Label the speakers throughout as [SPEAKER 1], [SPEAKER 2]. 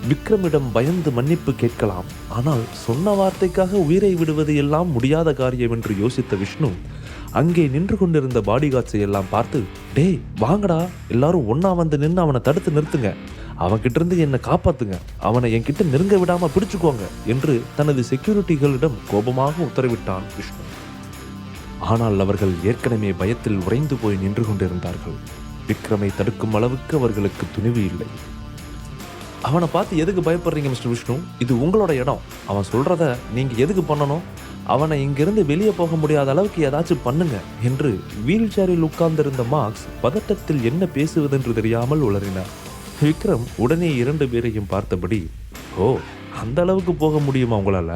[SPEAKER 1] விக்ரமிடம் பயந்து மன்னிப்பு கேட்கலாம். ஆனால் சொன்ன வார்த்தைக்காக உயிரை விடுவது எல்லாம் முடியாத காரியம் என்று யோசித்த விஷ்ணு அங்கே நின்று கொண்டிருந்த பாடிகார்ட்ஸை எல்லாம் பார்த்து, டேய் வாங்கடா, எல்லாரும் ஒன்னா வந்து நின்று அவனை தடுத்து நிறுத்துங்க, அவன்கிட்ட இருந்து என்னை காப்பாத்துங்க, அவனை என்கிட்ட நெருங்க விடாம பிடிச்சுக்கோங்க என்று தனது செக்யூரிட்டிகளிடம் கோபமாக உத்தரவிட்டான் விஷ்ணு. ஆனால் அவர்கள் ஏற்கனவே பயத்தில் உறைந்து போய் நின்று கொண்டிருந்தார்கள். விக்ரமை தடுக்கும் அளவுக்கு அவர்களுக்கு துணிவு இல்லை. அவனை பார்த்து எதுக்கு பயப்படுறீங்க மிஸ்டர் விஷ்ணு? இது உங்களோட இடம். அவன் சொல்றத நீங்க எதுக்கு பண்ணணும்? அவனை இங்கிருந்து வெளியே போக முடியாத அளவுக்கு ஏதாச்சும் பண்ணுங்க என்று வீல் சேரில் உட்கார்ந்திருந்த மார்க்ஸ் பதட்டத்தில் என்ன பேசுவதென்று தெரியாமல் உளறினார். விக்ரம் உடனே 2 பேரையும் பார்த்தபடி, ஓ அந்த அளவுக்கு போக முடியுமா உங்களால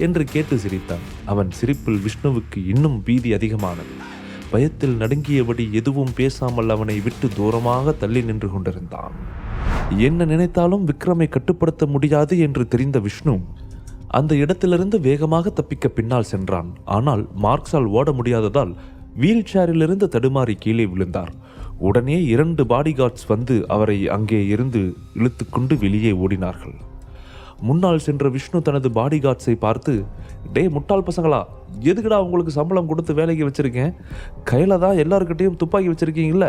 [SPEAKER 1] என்று கேட்டு சிரித்தான். அவன் சிரிப்பில் விஷ்ணுவுக்கு இன்னும் பீதி அதிகமானது. பயத்தில் நடுங்கியபடி எதுவும் பேசாமல் அவனை விட்டு தூரமாக தள்ளி நின்று கொண்டிருந்தான். என்ன நினைத்தாலும் விக்ரமை கட்டுப்படுத்த முடியாது என்று தெரிந்த விஷ்ணு அந்த இடத்திலிருந்து வேகமாக தப்பிக்க பின்னால் சென்றான். ஆனால் மார்க்ஸால் ஓட முடியாததால் வீல் சேரிலிருந்து தடுமாறி கீழே விழுந்தார். உடனே 2 பாடிகார்ட்ஸ் வந்து அவரை அங்கே இருந்து இழுத்து கொண்டு வெளியே ஓடினார்கள். முன்னால் சென்ற விஷ்ணு தனது பாடிகார்ட்ஸை பார்த்து, டே முட்டாள் பசங்களா, எதுக்குடா உங்களுக்கு சம்பளம் கொடுத்து வேலைக்கு வச்சிருக்கேன்? கையில தான் எல்லாருக்கிட்டையும் துப்பாக்கி வச்சிருக்கீங்கல்ல,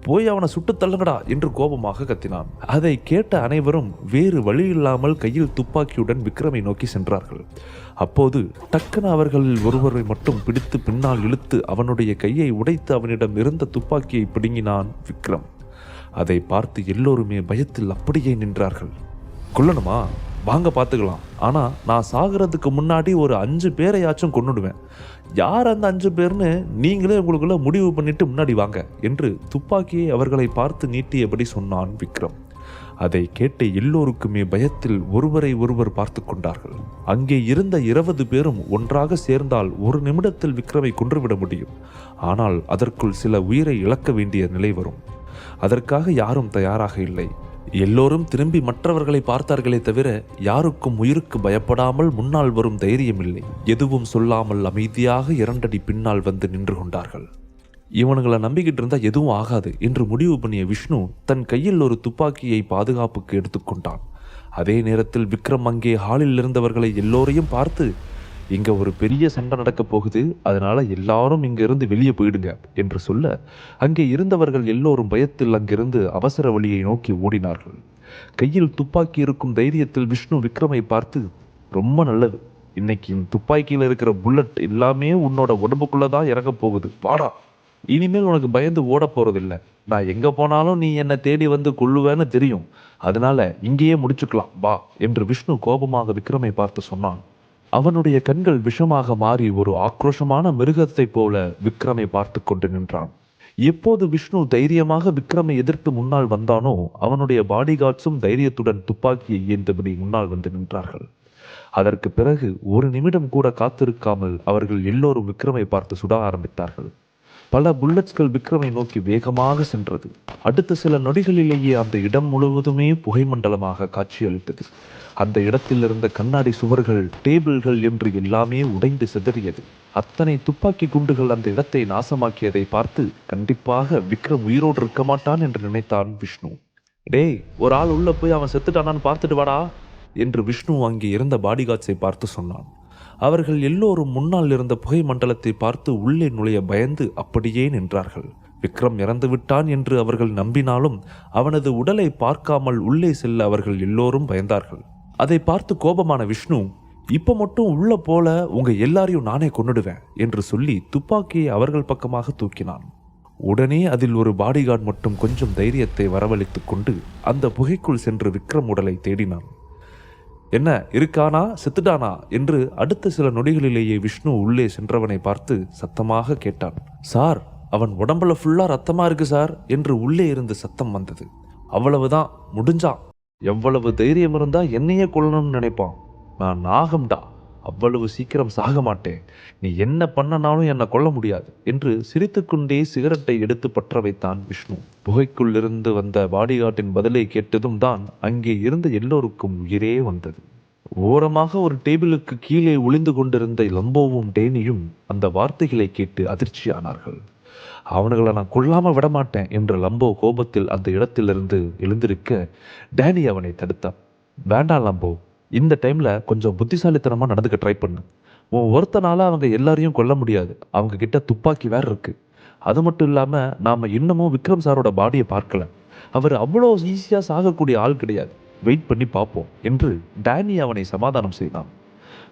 [SPEAKER 1] போய் அவனை சுட்டு தள்ளுங்கடா என்று கோபமாக கத்தினான். அதை கேட்ட அனைவரும் வேறு வழி இல்லாமல் கையில் துப்பாக்கியுடன் விக்ரமை நோக்கி சென்றார்கள். அப்போது டக்குன அவர்களில் ஒருவரை மட்டும் பிடித்து பின்னால் இழுத்து அவனுடைய கையை உடைத்து அவனிடம் இருந்த துப்பாக்கியை பிடுங்கினான் விக்ரம். அதை பார்த்து எல்லோருமே பயத்தில் அப்படியே நின்றார்கள். கொல்லணுமா? வாங்க பார்த்துக்கலாம். ஆனால் நான் சாகிறதுக்கு முன்னாடி ஒரு 5 பேரையாச்சும் கொன்னுடுவேன். யார் அந்த 5 பேர்னு நீங்களே உங்களுக்குள்ள முடிவு பண்ணிட்டு முன்னாடி வாங்க என்று துப்பாக்கியை அவர்களை பார்த்து நீட்டியபடி சொன்னான் விக்ரம். அதை கேட்ட எல்லோருக்குமே பயத்தில் ஒருவரை ஒருவர் பார்த்து கொண்டார்கள். அங்கே இருந்த 20 பேரும் ஒன்றாக சேர்ந்தால் 1 நிமிடத்தில் விக்ரமை கொன்றுவிட முடியும். ஆனால் அதற்குள் சில உயிரை இழக்க வேண்டிய நிலை வரும். அதற்காக யாரும் தயாராக இல்லை. எல்லோரும் திரும்பி மற்றவர்களை பார்த்தார்களே தவிர யாருக்கும் உயிருக்கு பயப்படாமல் முன்னால் வரும் தைரியம் இல்லை. எதுவும் சொல்லாமல் அமைதியாக 2 அடி பின்னால் வந்து நின்று கொண்டார்கள். இவனுங்களை நம்பிக்கிட்டு இருந்தா எதுவும் ஆகாது என்று முடிவு பண்ணிய விஷ்ணு தன் கையில் ஒரு துப்பாக்கியை பாதுகாப்புக்கு எடுத்துக்கொண்டான். அதே நேரத்தில் விக்ரம் அங்கே ஹாலில் இருந்தவர்களை எல்லோரையும் பார்த்து, இங்க ஒரு பெரிய சண்டை நடக்க போகுது, அதனால எல்லாரும் இங்க இருந்து வெளியே போயிடுங்க என்று சொல்ல அங்கே இருந்தவர்கள் எல்லோரும் பயத்தில் அங்கிருந்து அவசர வழியை நோக்கி ஓடினார்கள். கையில் துப்பாக்கி இருக்கும் தைரியத்தில் விஷ்ணு விக்ரமை பார்த்து, ரொம்ப நல்லது, இன்னைக்கு துப்பாக்கியில் இருக்கிற புல்லட் எல்லாமே உன்னோட உடம்புக்குள்ளதான் இறங்க போகுது, வாடா, இனிமேல் உனக்கு பயந்து ஓட போறதில்லை, நான் எங்க போனாலும் நீ என்னை தேடி வந்து கொள்ளுவேன்னு தெரியும், அதனால இங்கேயே முடிச்சுக்கலாம் வா என்று விஷ்ணு கோபமாக விக்ரமை பார்த்து சொன்னான். அவனுடைய கண்கள் விஷமாக மாறி ஒரு ஆக்ரோஷமான மிருகத்தை போல விக்ரமை பார்த்து கொண்டு நின்றான். எப்போது விஷ்ணு தைரியமாக விக்ரமை எதிர்த்து முன்னால் வந்தானோ அவனுடைய பாடிகார்ட்ஸும் தைரியத்துடன் துப்பாக்கியை ஏந்தபடி முன்னால் வந்து நின்றார்கள். அதற்கு பிறகு 1 நிமிடம் கூட காத்திருக்காமல் அவர்கள் எல்லோரும் விக்ரமை பார்த்து சுட ஆரம்பித்தார்கள். பல புல்லட்ஸ்கள் விக்ரமை நோக்கி வேகமாக சென்றது. அடுத்த சில நொடிகளிலேயே அந்த இடம் முழுவதுமே புகை மண்டலமாக காட்சியளித்தது. அந்த இடத்தில் இருந்த கண்ணாடி சுவர்கள், டேபிள்கள் என்று எல்லாமே உடைந்து சிதறியது. அத்தனை துப்பாக்கி குண்டுகள் அந்த இடத்தை நாசமாக்கியதை பார்த்து கண்டிப்பாக விக்ரம் உயிரோடு இருக்க மாட்டான் என்று நினைத்தான் விஷ்ணு. டேய், ஒரு ஆள் உள்ள போய் அவன் செத்துட்டானான்னு பார்த்துட்டு வாடா என்று விஷ்ணு அங்கே இருந்த பாடிகார்ட்ஸை பார்த்து சொன்னான். அவர்கள் எல்லோரும் முன்னால் இருந்த புகை மண்டலத்தை பார்த்து உள்ளே நுழைய பயந்து அப்படியே நின்றார்கள். விக்ரம் இறந்து விட்டான் என்று அவர்கள் நம்பினாலும் அவனது உடலை பார்க்காமல் உள்ளே செல்ல அவர்கள் எல்லோரும் பயந்தார்கள். அதை பார்த்து கோபமான விஷ்ணு, இப்ப மட்டும் உள்ள போல உங்க எல்லாரையும் நானே கொன்னுடுவேன் என்று சொல்லி துப்பாக்கியை அவர்கள் பக்கமாக தூக்கினான். உடனே அதில் ஒரு பாடிகார்டு மட்டும் கொஞ்சம் தைரியத்தை வரவழைத்துக் கொண்டு அந்த புகைக்குள் சென்று விக்ரம் உடலை தேடினான். என்ன இருக்கானா, செத்துட்டானா என்று அடுத்த சில நொடிகளிலேயே விஷ்ணு உள்ளே சென்றவனை பார்த்து சத்தமாக கேட்டான். சார், அவன் உடம்புல ஃபுல்லா ரத்தமா இருக்கு சார் என்று உள்ளே இருந்து சத்தம் வந்தது. அவ்வளவுதான், முடிஞ்சான். எவ்வளவு தைரியம் இருந்தா என்னையே கொல்லணும்னு நினைப்பான். நான் நாகம்டா, அவ்வளவு சீக்கிரம் சாக மாட்டேன், நீ என்ன பண்ணனாலும் என்னை கொல்ல முடியாது என்று சிரித்துக்கொண்டே சிகரெட்டை எடுத்து பற்ற வைத்தான் விஷ்ணு. புகைக்குள் இருந்து வந்த பாடிகார்டின் பதிலை கேட்டதும் தான் அங்கே இருந்த எல்லோருக்கும் உயிரே வந்தது. ஓரமாக ஒரு டேபிளுக்கு கீழே ஒளிந்து கொண்டிருந்த லம்போவும் டேனியும் அந்த வார்த்தைகளை கேட்டு அதிர்ச்சியானார்கள். அவனுங்களை நான் கொல்லாம விடமாட்டேன் என்ற லம்போ கோபத்தில் அந்த இடத்திலிருந்து எழுந்திருக்க டேனி அவனை தடுத்தான். வேண்டாம் லம்போ, இந்த டைம்ல கொஞ்சம் புத்திசாலித்தனமா நடந்துக்க ட்ரை பண்ணு. உன் ஒருத்தனால அவங்க எல்லாரையும் கொல்ல முடியாது. அவங்க கிட்ட துப்பாக்கி வேற இருக்கு. அது மட்டும் இல்லாம நாம இன்னமும் விக்ரம் சாரோட பாடியை பார்க்கல. அவர் அவ்வளோ ஈஸியா சாகக்கூடிய ஆள் கிடையாது. வெயிட் பண்ணி பார்ப்போம் என்று டேனி அவனை சமாதானம் செய்தான்.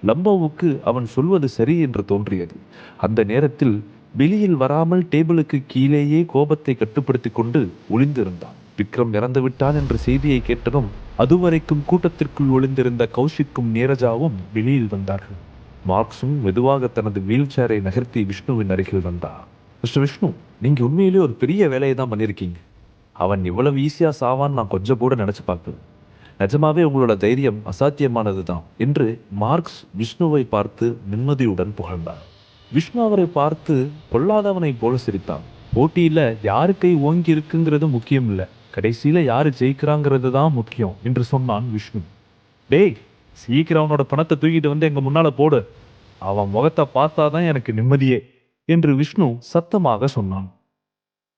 [SPEAKER 1] லம்போவுக்கு அவன் சொல்வது சரி என்று தோன்றியது. அந்த நேரத்தில் வெளியில் வராமல் டேபிளுக்கு கீழேயே கோபத்தை கட்டுப்படுத்தி கொண்டு ஒளிந்திருந்தான். விக்ரம் இறந்து விட்டான் என்ற செய்தியை கேட்டதும் அதுவரைக்கும் கூட்டத்திற்குள் ஒளிந்திருந்த கௌஷிக்கும் நீரஜாவும் வெளியில் வந்தார்கள். மார்க்ஸும் மெதுவாக தனது வீல் சேரை நகர்த்தி விஷ்ணுவின் அருகில் வந்தார். மிஸ்டர் விஷ்ணு, நீங்க உண்மையிலேயே ஒரு பெரிய வேலையை தான் பண்ணியிருக்கீங்க. அவன் இவ்வளவு ஈஸியா சாவான்னு நான் கொஞ்சம் கூட நினைச்சு பார்க்கல. நிஜமாவே உங்களோட தைரியம் அசாத்தியமானது தான் என்று மார்க்ஸ் விஷ்ணுவை பார்த்து நிம்மதியுடன் புகழ்ந்தார். விஷ்ணு அவரை பார்த்து பொல்லாதவனை போல சிரித்தான். போட்டியில யாரு கை ஓங்கி இருக்குங்கிறது முக்கியம் இல்ல, கடைசியில யாரு ஜெயிக்கிறாங்கிறது தான் முக்கியம் என்று சொன்னான் விஷ்ணு. டேய், சீக்கிரம் அவனோட பணத்தை தூக்கிட்டு வந்து எங்க முன்னால போடு. அவன் முகத்தை பார்த்தாதான் எனக்கு நிம்மதியே என்று விஷ்ணு சத்தமாக சொன்னான்.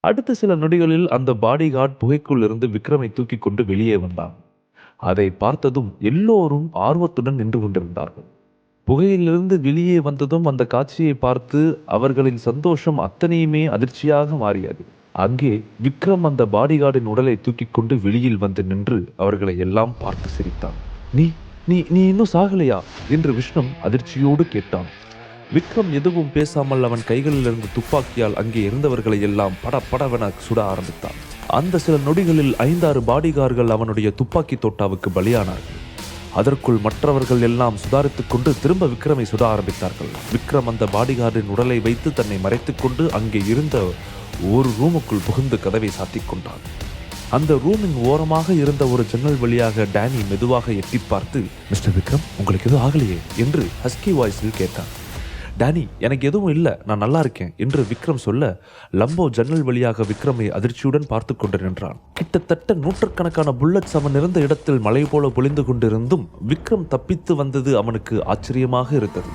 [SPEAKER 1] அடுத்த சில நொடிகளில் அந்த பாடிகார்ட் புகைக்குள் இருந்து விக்ரமை தூக்கி கொண்டு வெளியே வந்தான். அதை பார்த்ததும் எல்லோரும் ஆர்வத்துடன் நின்று கொண்டிருந்தார்கள். புகையிலிருந்து வெளியே வந்ததும் அந்த காட்சியை பார்த்து அவர்களின் சந்தோஷம் அத்தனையுமே அதிர்ச்சியாக மாறியது. அங்கே விக்ரம் அந்த பாடிகார்டின் உடலை தூக்கி கொண்டு வெளியில் வந்து நின்று அவர்களை எல்லாம் பார்த்து சிரித்தான். நீ நீ நீ இன்னும் சாகலையா என்று விஷ்ணு அதிர்ச்சியோடு கேட்டான். விக்ரம் எதுவும் பேசாமல் அவன் கைகளில் இருந்து துப்பாக்கியால் அங்கே இருந்தவர்களை எல்லாம் படபடவென சுட ஆரம்பித்தான். அந்த சில நொடிகளில் 5-6 பாடிகார்கள் அவனுடைய துப்பாக்கி தோட்டாவுக்கு பலியானார்கள். அதற்குள் மற்றவர்கள் எல்லாம் சுதாரித்துக் கொண்டு திரும்ப விக்ரமை சுட ஆரம்பித்தார்கள். விக்ரம் அந்த பாடிகார்டின் உடலை வைத்து தன்னை மறைத்துக் கொண்டு அங்கே இருந்த ஒரு ரூமுக்குள் புகுந்து கதவை சாத்திக் கொண்டான். அந்த ரூமின் ஓரமாக இருந்த ஒரு ஜன்னல் வழியாக டேனி மெதுவாக எட்டி பார்த்து, மிஸ்டர் விக்ரம், உங்களுக்கு எதுவும் ஆகலையே என்று ஹஸ்கி வாய்ஸில் கேட்டான். டேனி, எனக்கு எதுவும் இல்லை, நான் நல்லா இருக்கேன் என்று விக்ரம் சொல்ல, லம்போ ஜன்னல் வழியாக விக்ரமை அதிர்ச்சியுடன் பார்த்து கொண்டு நின்றான். கிட்டத்தட்ட 100கணக்கான புல்லட்ஸ் அவன் இருந்த இடத்தில் மலை போல பொழிந்து கொண்டிருந்தும் விக்ரம் தப்பித்து வந்தது அவனுக்கு ஆச்சரியமாக இருந்தது.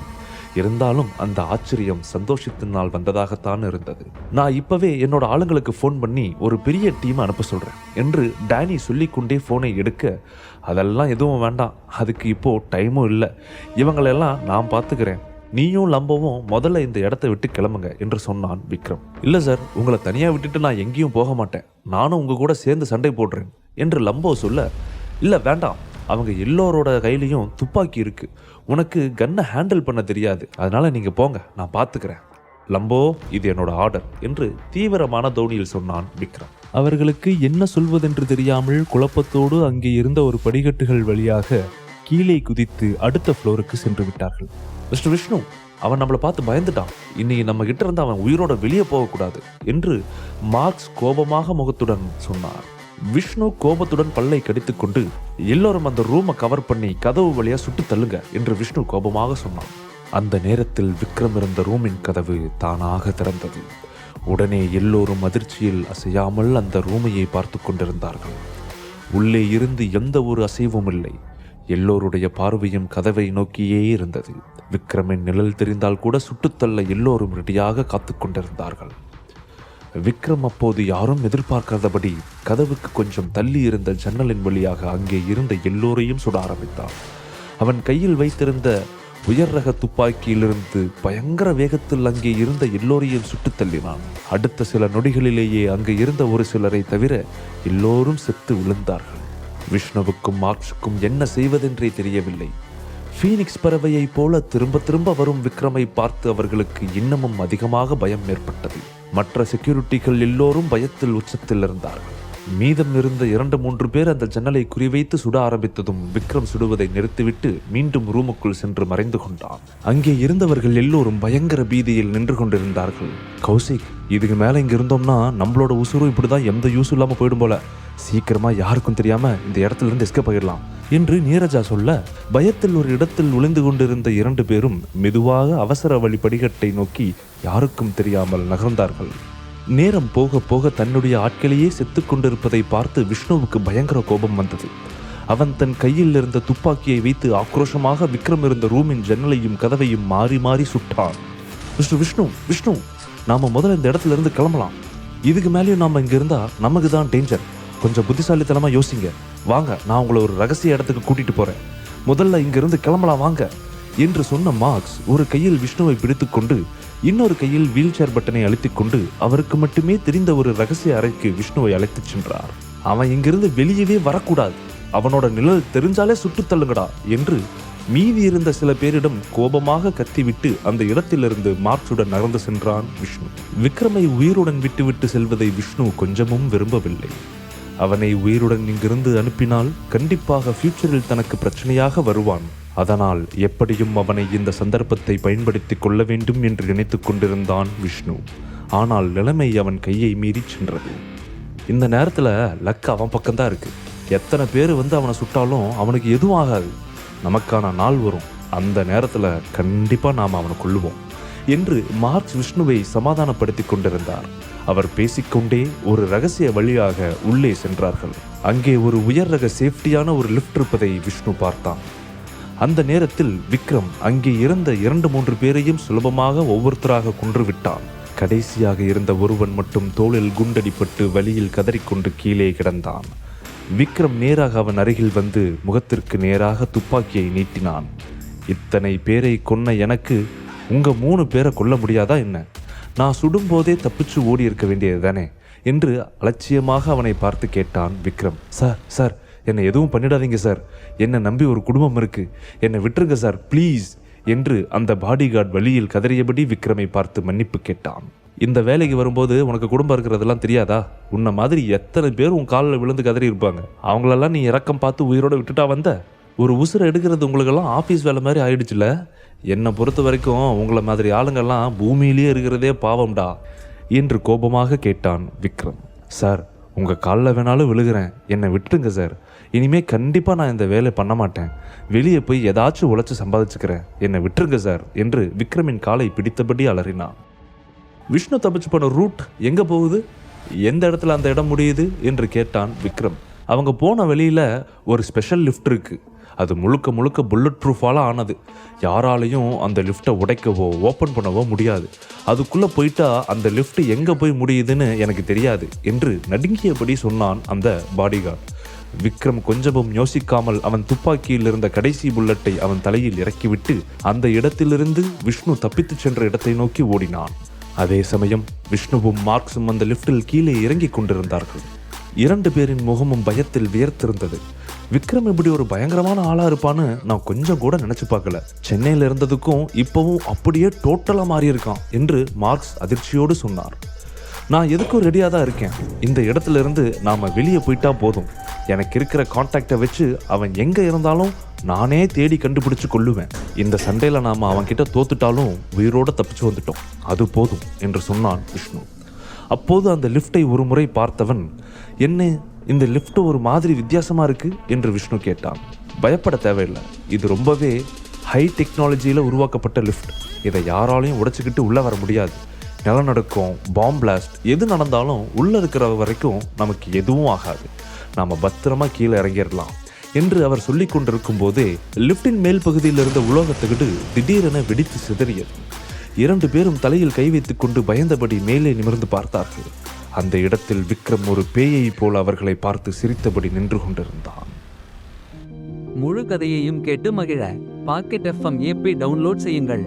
[SPEAKER 1] இருந்தாலும் அந்த ஆச்சரியம் சந்தோஷத்தினால் வந்ததாகத்தான் இருந்தது. நான் இப்பவே என்னோட ஆளுங்களுக்கு ஃபோன் பண்ணி ஒரு பெரிய டீம் அனுப்ப சொல்றேன் என்று டேனி சொல்லிக்கொண்டே போனை எடுக்க, அதெல்லாம் எதுவும் வேண்டாம், அதுக்கு இப்போ டைமும் இல்லை, இவங்களெல்லாம் நான் பார்த்துக்கிறேன், நீயும் லம்போவும் முதல்ல இந்த இடத்தை விட்டு கிளம்புங்க என்று சொன்னான் விக்ரம். இல்லை சார், உங்களை தனியாக விட்டுட்டு நான் எங்கேயும் போக மாட்டேன், நானும் உங்க கூட சேர்ந்து சண்டை போடுறேன் என்று லம்போ சொல்ல, இல்லை வேண்டாம், அவங்க எல்லோரோட கையிலையும் துப்பாக்கி இருக்கு, உனக்கு கன்னை ஹேண்டில் பண்ண தெரியாது, அதனால நீங்க போங்க, நான் பார்த்துக்கிறேன். லம்போ, இது என்னோட ஆர்டர் என்று தீவிரமான தோனியில் சொன்னான் விக்ரம். அவர்களுக்கு என்ன சொல்வதென்று தெரியாமல் குழப்பத்தோடு அங்கே இருந்த ஒரு படிக்கட்டுகள் வழியாக கீழே குதித்து அடுத்த ஃப்ளோருக்கு சென்று விட்டார்கள். மிஸ்டர் விஷ்ணு, அவன் நம்மளை பார்த்து பயந்துட்டான், இன்னைக்கு நம்ம கிட்ட இருந்து அவன் உயிரோட வெளியே போகக்கூடாது என்று மார்க்ஸ் கோபமாக முகத்துடன் சொன்னார். விஷ்ணு கோபத்துடன் பல்லை கடித்துக் கொண்டு, எல்லோரும் அந்த ரூமை கவர் பண்ணி கதவு வழியா சுட்டு தள்ளுங்க என்று விஷ்ணு கோபமாக சொன்னான். அந்த நேரத்தில் விக்ரம் இருந்த ரூமின் கதவு தானாக திறந்தது. உடனே எல்லோரும் அதிர்ச்சியில் அசையாமல் அந்த ரூமையை பார்த்து கொண்டிருந்தார்கள். உள்ளே இருந்து எந்த ஒரு அசைவும் இல்லை. எல்லோருடைய பார்வையும் கதவை நோக்கியே இருந்தது. விக்ரமின் நிழல் தெரிந்தால் கூட சுட்டுத்தள்ள எல்லோரும் ரெடியாக காத்து கொண்டிருந்தார்கள். விக்ரம் அப்போது யாரும் எதிர்பார்க்காதபடி கதவுக்கு கொஞ்சம் தள்ளி இருந்த ஜன்னலின் வழியாக அங்கே இருந்த எல்லோரையும் சுட ஆரம்பித்தான். அவன் கையில் வைத்திருந்த உயர் ரக துப்பாக்கியிலிருந்து பயங்கர வேகத்தில் அங்கே இருந்த எல்லோரையும் சுட்டு தள்ளினான். அடுத்த சில நொடிகளிலேயே அங்கே இருந்த ஒரு சிலரை தவிர எல்லோரும் செத்து விழுந்தார்கள். விஷ்ணுவுக்கும் மார்க்ஸுக்கும் என்ன செய்வதென்றே தெரியவில்லை. ஃபீனிக்ஸ் பறவையை போல திரும்ப திரும்ப வரும் விக்ரமை பார்த்து அவர்களுக்கு இன்னமும் அதிகமாக பயம் ஏற்பட்டது. மற்ற செக்யூரிட்டிகள் எல்லோரும் பயத்தில் உச்சத்தில் இருந்தார்கள். மீதம் இருந்த 2-3 பேர் அந்த ஜன்னலை குறிவைத்து சுட ஆரம்பித்ததும் விக்ரம் சுடுவதை நிறுத்திவிட்டு மீண்டும் ரூமுக்குள் சென்று மறைந்து கொண்டான். அங்கே இருந்தவர்கள் எல்லோரும் பயங்கர பீதியில் நின்று கொண்டிருந்தார்கள். கௌசிக், இதுக்கு மேல இங்க இருந்தோம்னா நம்மளோட உசுரும் இப்படிதான் எந்த யூஸ் இல்லாம போயிடும் போல, சீக்கிரமா யாருக்கும் தெரியாம இந்த இடத்துல இருந்து எஸ்கேப் ஆகிடலாம் என்று நீரஜா சொல்ல, பயத்தில் ஒரு இடத்தில் ஒளிந்து கொண்டிருந்த 2 பேரும் மெதுவாக அவசர வழி படிக்கட்டை நோக்கி யாருக்கும் தெரியாமல் நகர்ந்தார்கள். நேரம் போக போக தன்னுடைய ஆட்களையே செத்து கொண்டிருப்பதை பார்த்து விஷ்ணுவுக்கு பயங்கர கோபம் வந்தது. அவன் தன் கையில் இருந்த துப்பாக்கியை வைத்து ஆக்ரோஷமாக விக்ரம் இருந்த ரூமின் ஜன்னலையும் கதவையும் மாறி மாறி சுட்டான். விஷ்ணு, விஷ்ணு, நாம முதல்ல இந்த இடத்துல இருந்து கிளம்பலாம். இதுக்கு மேலேயும் நாம இங்க இருந்தா நமக்கு தான் டேஞ்சர். கொஞ்சம் புத்திசாலித்தனமாக யோசிங்க. வாங்க, நான் உங்களை ஒரு ரகசிய இடத்துக்கு கூட்டிகிட்டு போகிறேன். முதல்ல இங்கிருந்து கிளம்பலாம் வாங்க என்று சொன்ன மார்க்ஸ் ஒரு கையில் விஷ்ணுவை பிடித்துக்கொண்டு இன்னொரு கையில் வீல் சேர் பட்டனை அழுத்திக்கொண்டு அவருக்கு மட்டுமே தெரிந்த ஒரு ரகசிய அறைக்கு விஷ்ணுவை அழைத்துச் சென்றார். அவன் இங்கிருந்து வெளியவே வரக்கூடாது, அவனோட நிழல் தெரிஞ்சாலே சுட்டு தள்ளுங்கடா என்று மீதி இருந்த சில பேரிடம் கோபமாக கத்திவிட்டு அந்த இடத்திலிருந்து மார்க்ஸுடன் நகர்ந்து சென்றான் விஷ்ணு. விக்ரமை உயிருடன் விட்டுவிட்டு செல்வதை விஷ்ணு கொஞ்சமும் விரும்பவில்லை. அவனை உயிருடன் இங்கிருந்து அனுப்பினால் கண்டிப்பாக ஃபியூச்சரில் தனக்கு பிரச்சனையாக வருவான். அதனால் எப்படியும் அவனை இந்த சந்தர்ப்பத்தை பயன்படுத்தி கொள்ள வேண்டும் என்று நினைத்து கொண்டிருந்தான் விஷ்ணு. ஆனால் நிலைமை அவன் கையை மீறி சென்றது. இந்த நேரத்தில் லக் அவன் பக்கம்தான் இருக்கு. எத்தனை பேர் அவனை சுட்டாலும் அவனுக்கு எதுவும் ஆகாது. நமக்கான நாள் வரும், அந்த நேரத்தில் கண்டிப்பாக நாம் அவனை கொல்லுவோம் என்று மார்க்ஸ் விஷ்ணுவை சமாதானப்படுத்தி கொண்டிருந்தார். அவர் பேசிக்கொண்டே ஒரு ரகசிய வழியாக உள்ளே சென்றார்கள். அங்கே ஒரு உயர் ரக சேஃப்டியான ஒரு லிஃப்ட் இருப்பதை விஷ்ணு பார்த்தான். அந்த நேரத்தில் விக்ரம் அங்கே இருந்த 2-3 பேரையும் சுலபமாக ஒவ்வொருத்தராக கொன்றுவிட்டான். கடைசியாக இருந்த ஒருவன் மட்டும் தோளில் குண்டடிப்பட்டு வலியில் கதறிக்கொண்டு கீழே கிடந்தான். விக்ரம் நேராக அவன் அருகில் வந்து முகத்திற்கு நேராக துப்பாக்கியை நீட்டினான். இத்தனை பேரை கொன்ன எனக்கு உங்க 3 பேரை கொல்ல முடியாதா என்ன? நான் சுடும்போதே தப்பிச்சு ஓடி இருக்க வேண்டியது தானே என்று அலட்சியமாக அவனை பார்த்து கேட்டான் விக்ரம். சார் சார், என்னை எதுவும் பண்ணிடாதீங்க சார், என்னை நம்பி ஒரு குடும்பம் இருக்கு, என்னை விட்டுருங்க சார் ப்ளீஸ் என்று அந்த பாடிகார்டு வழியில் கதறியபடி விக்ரமை பார்த்து மன்னிப்பு கேட்டான். இந்த வேலைக்கு வரும்போது உனக்கு குடும்பம் இருக்கிறதெல்லாம் தெரியாதா? உன்னை மாதிரி எத்தனை பேர் உன் காலில் விழுந்து கதறி இருப்பாங்க. அவங்களெல்லாம் நீ இறக்கம் பார்த்து உயிரோட விட்டுட்டா வந்த? ஒரு உசுரை எடுக்கிறது உங்களுக்கெல்லாம் ஆஃபீஸ் வேலை மாதிரி ஆயிடுச்சுல. என்னை பொறுத்த வரைக்கும் உங்களை மாதிரி ஆளுங்கள்லாம் பூமியிலேயே இருக்கிறதே பாவம்டா என்று கோபமாக கேட்டான் விக்ரம். சார், உங்கள் காலில் வேணாலும் விழுகிறேன், என்னை விட்டுருங்க சார். இனிமே கண்டிப்பாக நான் இந்த வேலை பண்ண மாட்டேன், வெளியே போய் ஏதாச்சும் உழைச்சி சம்பாதிச்சுக்கிறேன், என்னை விட்டுருங்க சார் என்று விக்ரமின் காலை பிடித்தபடி அலறினான். விஷ்ணு தப்பிச்சு போன ரூட் எங்கே போகுது, எந்த இடத்துல அந்த இடம் முடியுது என்று கேட்டான் விக்ரம். அவங்க போன வெளியில் ஒரு ஸ்பெஷல் லிஃப்ட் இருக்குது. அது முழுக்க முழுக்க புல்லட் ப்ரூஃபால் ஆனது. யாராலையும் அந்த லிஃப்ட்டை உடைக்கவோ ஓப்பன் பண்ணவோ முடியாது. அதுக்குள்ளே போயிட்டா அந்த லிஃப்ட் எங்கே போய் முடியுதுன்னு எனக்கு தெரியாது என்று நடுங்கியபடி சொன்னான் அந்த பாடிகார்டு. விக்ரம் கொஞ்சமும் யோசிக்காமல் அவன் துப்பாக்கியில் இருந்த கடைசி புல்லட்டை அவன் தலையில் இறக்கிவிட்டு அந்த இடத்திலிருந்து விஷ்ணு தப்பித்து சென்ற இடத்தை நோக்கி ஓடினான். அதே சமயம் விஷ்ணுவும் மார்க்ஸும் அந்த லிஃப்டில் கீழே இறங்கிக் கொண்டிருந்தார்கள். 2 பேரின் முகமும் பயத்தில் வியர்த்திருந்தது. விக்ரம் இப்படி ஒரு பயங்கரமான ஆளா இருப்பான்னு நான் கொஞ்சம் கூட நினைச்சு பார்க்கல. சென்னையில் இருந்ததுக்கும் இப்பவும் அப்படியே டோட்டலா மாறி இருக்கான் என்று மார்க்ஸ் அதிர்ச்சியோடு சொன்னார். நான் எதுக்கும் ரெடியாக தான் இருக்கேன். இந்த இடத்துல இருந்து நாம வெளியே போயிட்டா போதும். எனக்கு இருக்கிற கான்டாக்டை வச்சு அவன் எங்க இருந்தாலும் நானே தேடி கண்டுபிடிச்சு கொள்ளுவேன். இந்த சண்டையில நாம அவன் கிட்ட தோத்துட்டாலும் உயிரோட தப்பிச்சு வந்துட்டோம், அது போதும் என்று சொன்னான் விஷ்ணு. அப்போது அந்த லிஃப்டை ஒரு முறை பார்த்தவன், என்ன இந்த லிஃப்ட் ஒரு மாதிரி வித்தியாசமா இருக்கு என்று விஷ்ணு கேட்டான். பயப்பட தேவையில்லை, இது ரொம்பவே ஹை டெக்னாலஜியில் உருவாக்கப்பட்ட லிஃப்ட். இதை யாராலையும் உடைச்சிக்கிட்டு உள்ளே வர முடியாது. நிலநடுக்கம், பாம் பிளாஸ்ட் எது நடந்தாலும் உள்ளே இருக்கிற வரைக்கும் நமக்கு எதுவும் ஆகாது. நாம் பத்திரமா கீழே இறங்கிடலாம் என்று அவர் சொல்லி கொண்டிருக்கும் போதே லிஃப்டின் மேல் பகுதியில் இருந்த உலோகத்தகடு திடீரென வெடித்து சிதறியது. 2 பேரும் தலையில் கை வைத்துக் கொண்டு பயந்தபடி மேலே நிமிர்ந்து பார்த்தார்கள். அந்த இடத்தில் விக்ரம் ஒரு பேயை போல அவர்களை பார்த்து சிரித்தபடி நின்று கொண்டிருந்தான்.
[SPEAKER 2] முழு கதையையும் கேட்டு மகிழ பாக்கெட் FM ஆப்பை டவுன்லோட் செய்யுங்கள்.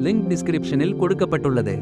[SPEAKER 2] லிங்க் டிஸ்கிரிப்ஷனில் கொடுக்கப்பட்டுள்ளது.